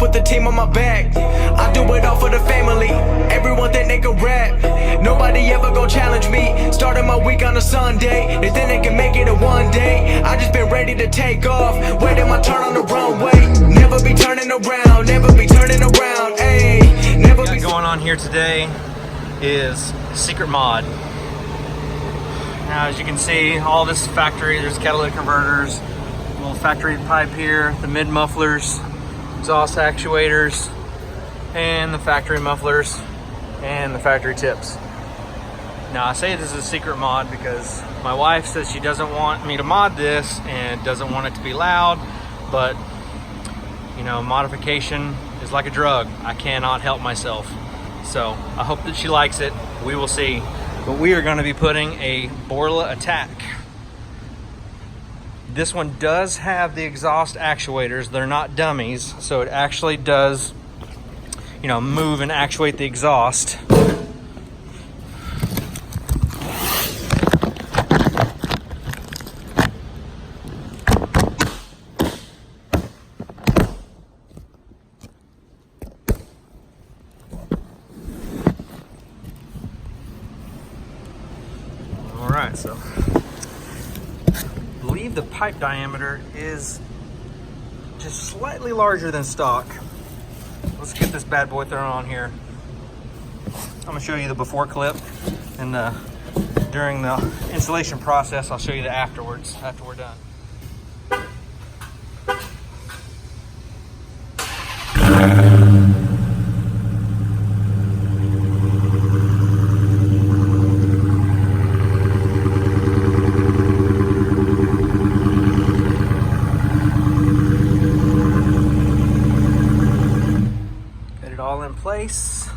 put the team on my back. I do it all for the family. Everyone think they can rap. Nobody ever gon' challenge me. Starting my week on a Sunday. They think they can make it in one day. I just been ready to take off, waiting my turn on the runway. Never be turning around, never be turning around. Ayy, never be. Going on here today is secret mod. Now, as you can see, all this factory, there's catalytic converters, little factory pipe here, the mid mufflers, exhaust actuators, and the factory mufflers, and the factory tips. Now, I say this is a secret mod because my wife says she doesn't want me to mod this and doesn't want it to be loud, but you know, modification is like a drug. I cannot help myself. So I hope that she likes it. We will see. But we are going to be putting a Borla Atak. This one does have the exhaust actuators. They're not dummies, so it actually does, you know, move and actuate the exhaust. Alright, so I believe the pipe diameter is just slightly larger than stock. Let's get this bad boy thrown on here. I'm going to show you the before clip, and during the installation process I'll show you the afterwards, after we're done. All in place.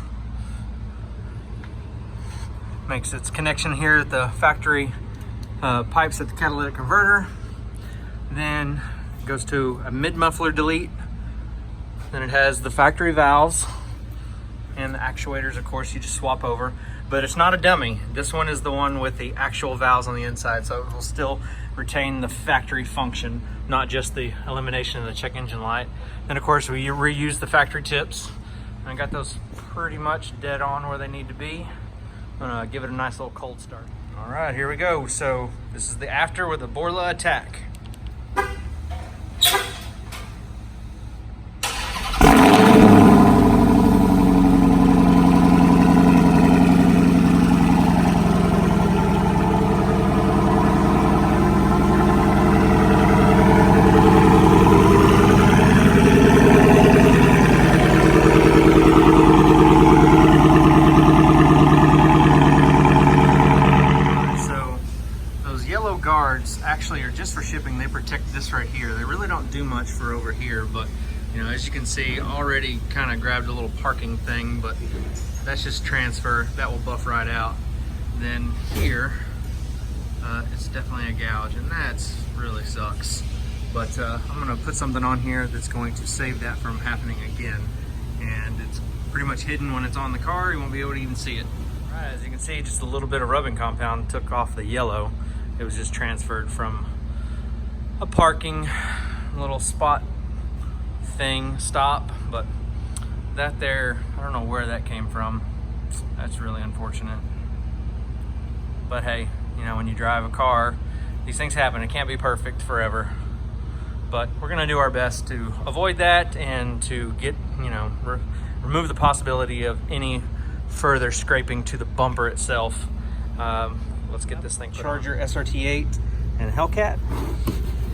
Makes its connection here at the factory pipes at the catalytic converter. Then it goes to a mid muffler delete. Then it has the factory valves and the actuators. Of course, you just swap over, but it's not a dummy. This one is the one with the actual valves on the inside, so it will still retain the factory function, not just the elimination of the check engine light. Then of course we reuse the factory tips. I got those pretty much dead on where they need to be. I'm gonna give it a nice little cold start. All right, here we go. So this is the after with the Borla Atak. Guards actually are just for shipping. They protect this right here. They really don't do much for over here, but you know, as you can see, already kind of grabbed a little parking thing, but that's just transfer. That will buff right out. Then here, it's definitely a gouge, and that's really sucks. But I'm gonna put something on here that's going to save that from happening again. And it's pretty much hidden when it's on the car. You won't be able to even see it. All right, as you can see, just a little bit of rubbing compound took off the yellow. It was just transferred from a parking little spot thing stop, but that there, I don't know where that came from. That's really unfortunate. But hey, you know, when you drive a car, these things happen. It can't be perfect forever. But we're gonna do our best to avoid that and to get, you know, remove the possibility of any further scraping to the bumper itself. Let's get this thing. Charger SRT8 and Hellcat.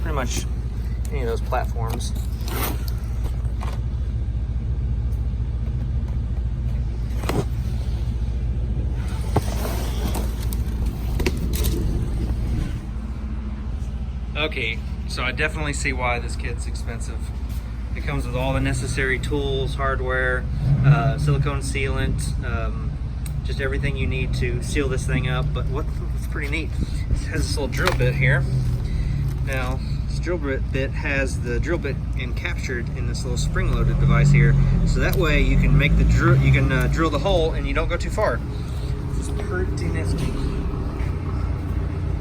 Pretty much any of those platforms. Okay, so I definitely see why this kit's expensive. It comes with all the necessary tools, hardware, silicone sealant, just everything you need to seal this thing up. But what's pretty neat, it has this little drill bit here. Now, this drill bit has the drill bit encaptured in this little spring-loaded device here, so that way you can make the drill. You can drill the hole and you don't go too far. This is pretty nifty.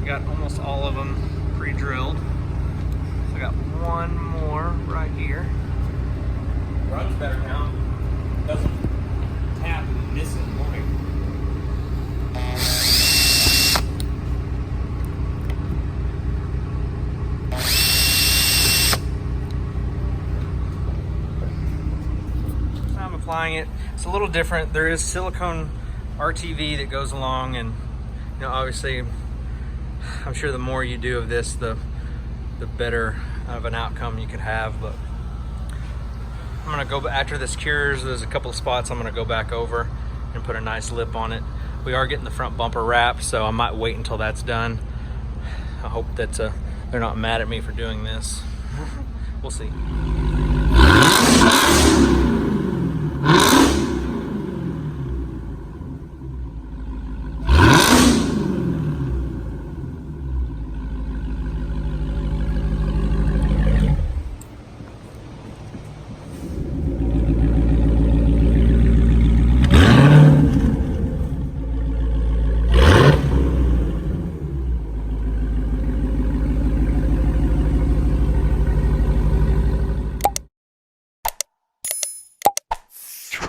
Got almost all of them pre-drilled. So I got one more right here. Runs better applying it. It's a little different. There is silicone RTV that goes along, and you know, obviously I'm sure the more you do of this, the better of an outcome you could have. But I'm gonna go, after this cures, there's a couple of spots I'm gonna go back over and put a nice lip on it. We are getting the front bumper wrapped, so I might wait until that's done. I hope that they're not mad at me for doing this. We'll see.